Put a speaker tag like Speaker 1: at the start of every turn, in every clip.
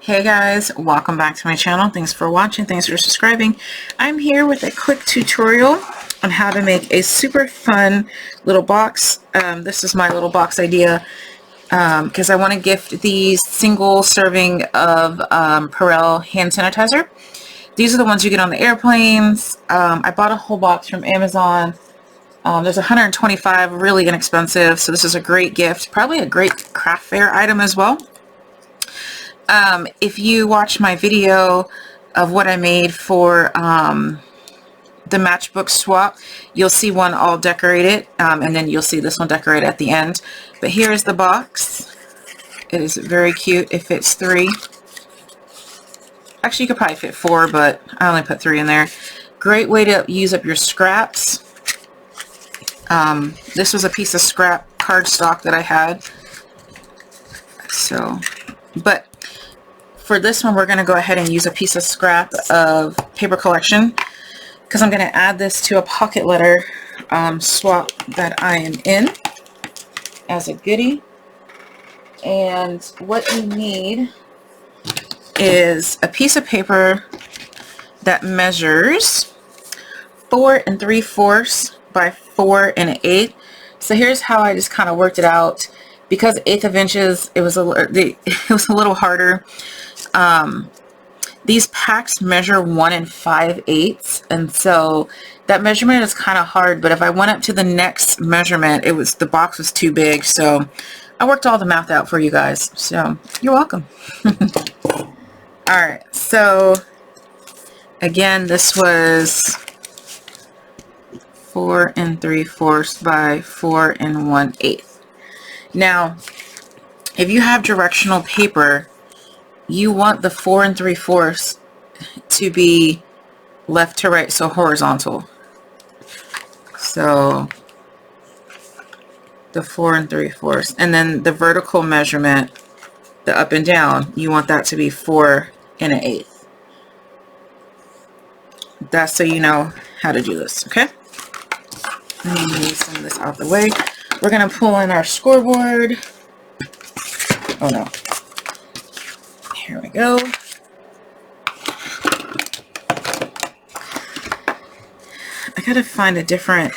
Speaker 1: Hey guys, welcome back to my channel. Thanks for watching. Thanks for subscribing. I'm here with a quick tutorial on how to make a super fun little box. This is my little box idea because I want to gift these single serving of Perel hand sanitizer. These are the ones you get on the airplanes. I bought a whole box from Amazon. There's 125, really inexpensive. So this is a great gift, probably a great craft fair item as well. If you watch my video of what I made for the matchbook swap, you'll see one all decorated, and then you'll see this one decorated at the end. But here is the box. It is very cute. It fits 3. Actually, you could probably fit 4, but I only put 3 in there. Great way to use up your scraps. This was a piece of scrap cardstock that I had. So, but for this one, we're going to go ahead and use a piece of scrap of paper collection because I'm going to add this to a pocket letter swap that I am in as a goodie. And what you need is a piece of paper that measures 4 3/4 by 4 1/8. So here's how I just kind of worked it out. Because 1/8 of inches, it was a little harder. These packs measure 1 5/8, and so that measurement is kind of hard. But if I went up to the next measurement, the box was too big. So I worked all the math out for you guys. So you're welcome. All right. So again, this was 4 3/4 by 4 1/8. Now, if you have directional paper, you want the 4 3/4 to be left to right, so horizontal. So the 4 3/4, and then the vertical measurement, the up and down, you want that to be 4 1/8. That's so you know how to do this, okay? Let me move some of this out the way. We're going to pull in our scoreboard. Oh no. Here we go. I gotta find a different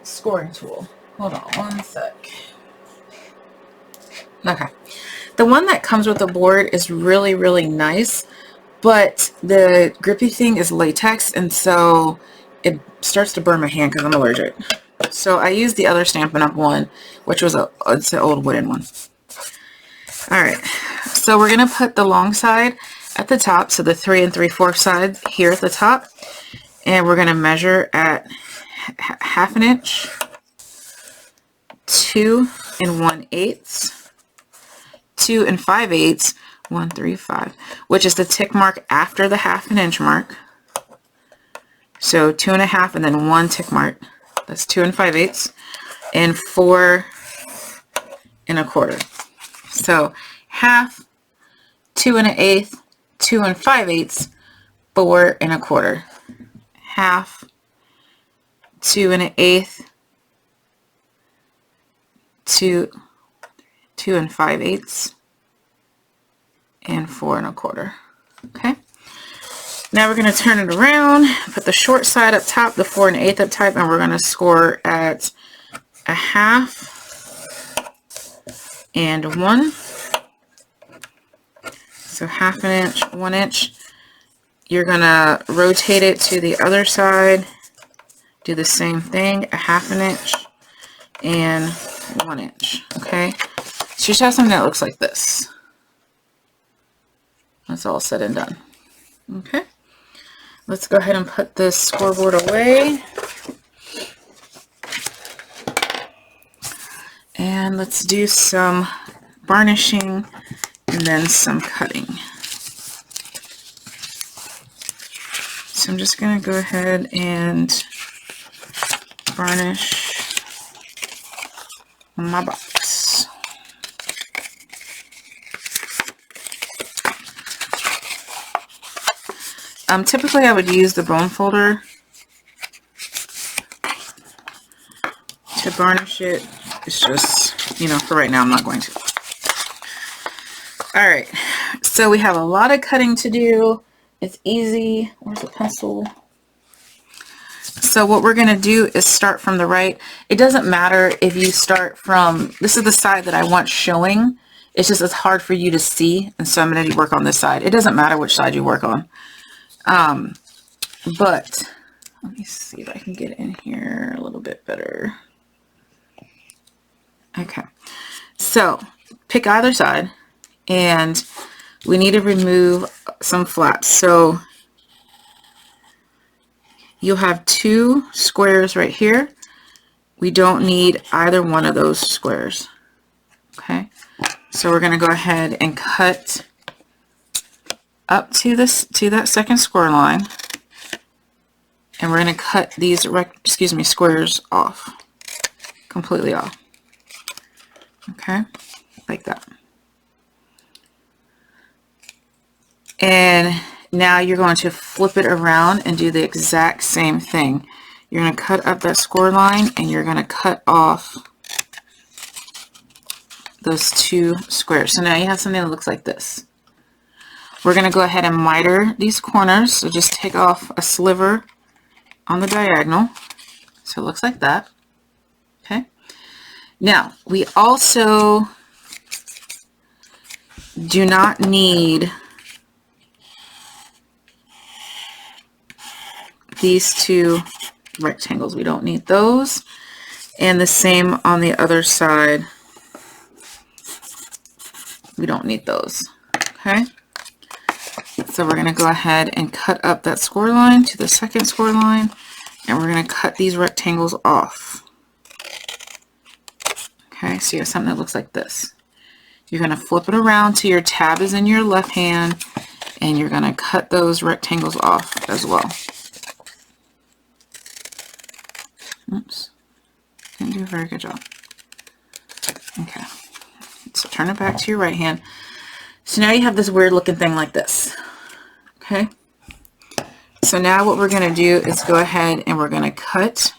Speaker 1: scoring tool. Hold on one sec. Okay. The one that comes with the board is really, really nice, but the grippy thing is latex, and so it starts to burn my hand because I'm allergic. So I used the other Stampin' Up! One, which was it's an old wooden one. Alright, so we're going to put the long side at the top, so the 3 3/4 side here at the top, and we're going to measure at 1/2 inch, 2 1/8, 2 5/8, 1 3 5, which is the tick mark after the 1/2 inch mark. So 2 1/2 and then 1 tick mark. That's 2 5/8 and 4 1/4. So 1/2, 2 1/8, 2 5/8, 4 1/4. 1/2, 2 1/8, 2 5/8, and 4 1/4. Okay. Now we're going to turn it around, put the short side up top, the 4 1/8 up top, and we're going to score at 1/2 and 1. So 1/2 inch, 1 inch. You're going to rotate it to the other side, do the same thing, 1/2 inch and 1 inch. Okay, so you should have something that looks like this. That's all said and done. Okay. Let's go ahead and put this scoreboard away. And let's do some varnishing and then some cutting. So I'm just going to go ahead and varnish my box. Typically I would use the bone folder to varnish it. It's just, you know, for right now I'm not going to. All right, so we have a lot of cutting to do. It's easy. Where's the pencil? So what we're going to do is start from the right. It doesn't matter if you start from, this is the side that I want showing. It's just, it's hard for you to see. And so I'm going to work on this side. It doesn't matter which side you work on. But let me see if I can get in here a little bit better. Okay. So pick either side and we need to remove some flaps. So you'll have 2 squares right here. We don't need either one of those squares. Okay, so we're going to go ahead and cut up to that second square line, and we're going to cut these squares off, completely off. Okay, like that. And now you're going to flip it around and do the exact same thing. You're going to cut up that score line and you're going to cut off those 2 squares. So now you have something that looks like this. We're going to go ahead and miter these corners. So just take off a sliver on the diagonal. So it looks like that. Okay. Now we also do not need these 2 rectangles. We don't need those. And the same on the other side. We don't need those. Okay. So we're going to go ahead and cut up that score line to the second score line. And we're going to cut these rectangles off. Okay. So you have something that looks like this. You're going to flip it around till your tab is in your left hand. And you're going to cut those rectangles off as well. Oops, didn't do a very good job. Okay, so turn it back to your right hand. So now you have this weird looking thing like this. Okay, so now what we're going to do is go ahead and we're going to cut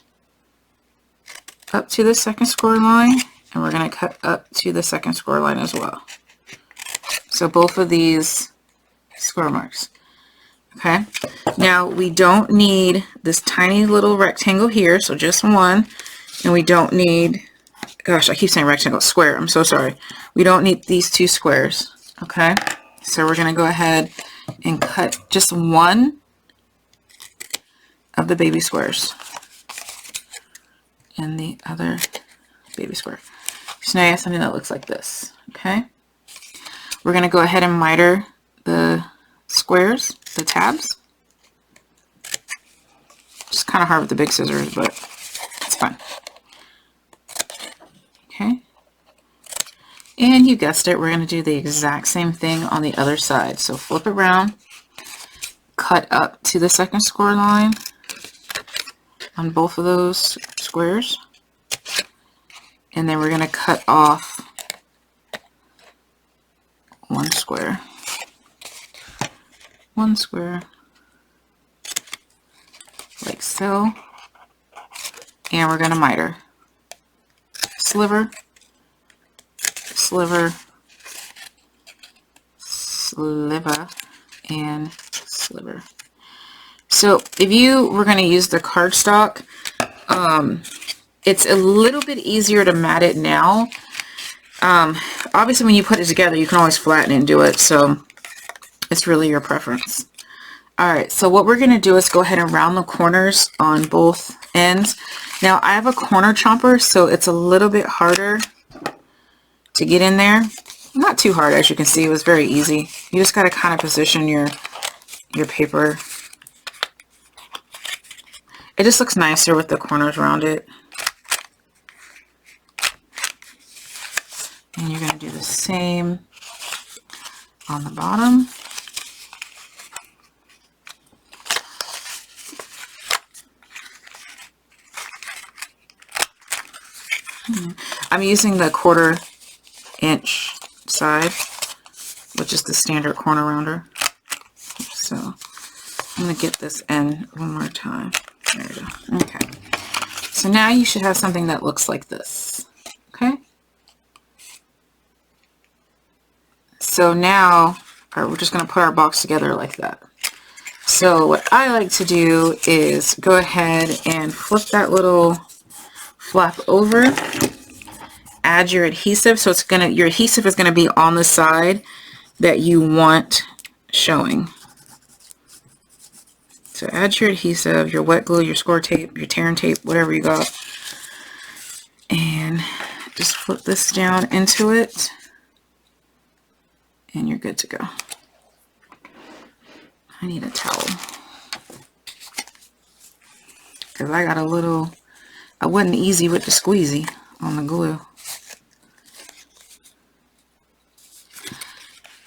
Speaker 1: up to the second score line, and we're going to cut up to the second score line as well. So both of these score marks. Okay, now we don't need this tiny little rectangle here, so just one, and we don't need, gosh, I keep saying rectangle, square, I'm so sorry. We don't need these 2 squares. Okay, so we're going to go ahead and cut just one of the baby squares and the other baby square. So now you have something that looks like this. Okay, we're going to go ahead and miter the squares, the tabs. It's kind of hard with the big scissors, but it's fine. Okay. And you guessed it, we're going to do the exact same thing on the other side. So flip it around, cut up to the second score line on both of those squares. And then we're going to cut off 1 square. 1 square, like so, and we're going to miter. Sliver, sliver, sliver, and sliver. So if you were going to use the cardstock, it's a little bit easier to mat it now. Obviously when you put it together, you can always flatten it and do it, so it's really your preference. All right, so what we're going to do is go ahead and round the corners on both ends. Now I have a corner chomper, so it's a little bit harder to get in there. Not too hard, as you can see. It was very easy. You just got to kind of position your paper. It just looks nicer with the corners around it. And you're going to do the same on the bottom. I'm using the 1/4 inch side, which is the standard corner rounder. So I'm going to get this in one more time. There we go. Okay. So now you should have something that looks like this. Okay. So now we're just going to put our box together like that. So what I like to do is go ahead and flip that little flap over, add your adhesive. So your adhesive is going to be on the side that you want showing. So add your adhesive, your wet glue, your score tape, your tear and tape, whatever you got. And just flip this down into it. And you're good to go. I need a towel. Because I wasn't easy with the squeezy on the glue.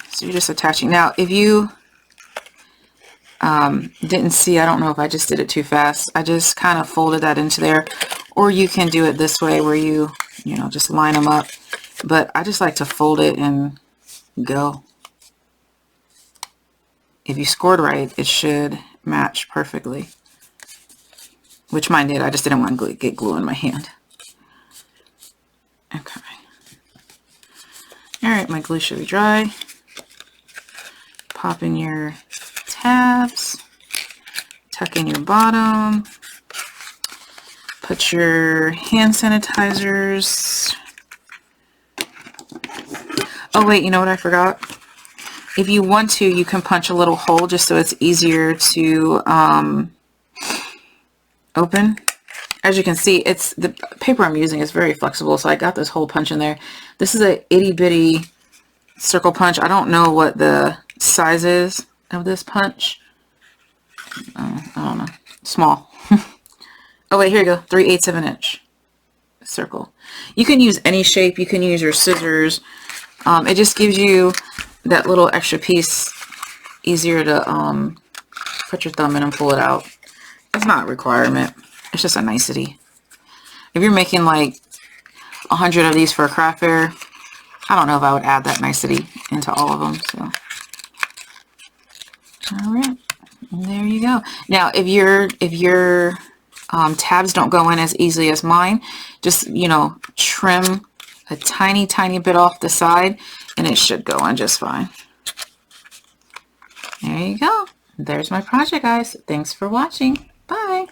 Speaker 1: So you're just attaching. Now, if you didn't see, I don't know if I just did it too fast. I just kind of folded that into there. Or you can do it this way where you just line them up. But I just like to fold it and go. If you scored right, it should match perfectly. Which mine did. I just didn't want to get glue in my hand. Okay. Alright, my glue should be dry. Pop in your tabs. Tuck in your bottom. Put your hand sanitizers. Oh wait, you know what I forgot? If you want to, you can punch a little hole just so it's easier to open. As you can see, the paper I'm using is very flexible, so I got this hole punch in there. This is a itty bitty circle punch. I don't know what the size is of this punch. I don't know. Small. Oh wait, here you go. 3/8 of an inch circle. You can use any shape. You can use your scissors. It just gives you that little extra piece easier to put your thumb in and pull it out. It's not a requirement. It's just a nicety. If you're making like 100 of these for a craft fair, I don't know if I would add that nicety into all of them. So, all right, and there you go. Now, if your tabs don't go in as easily as mine, just trim a tiny bit off the side, and it should go in just fine. There you go. There's my project, guys. Thanks for watching. Bye.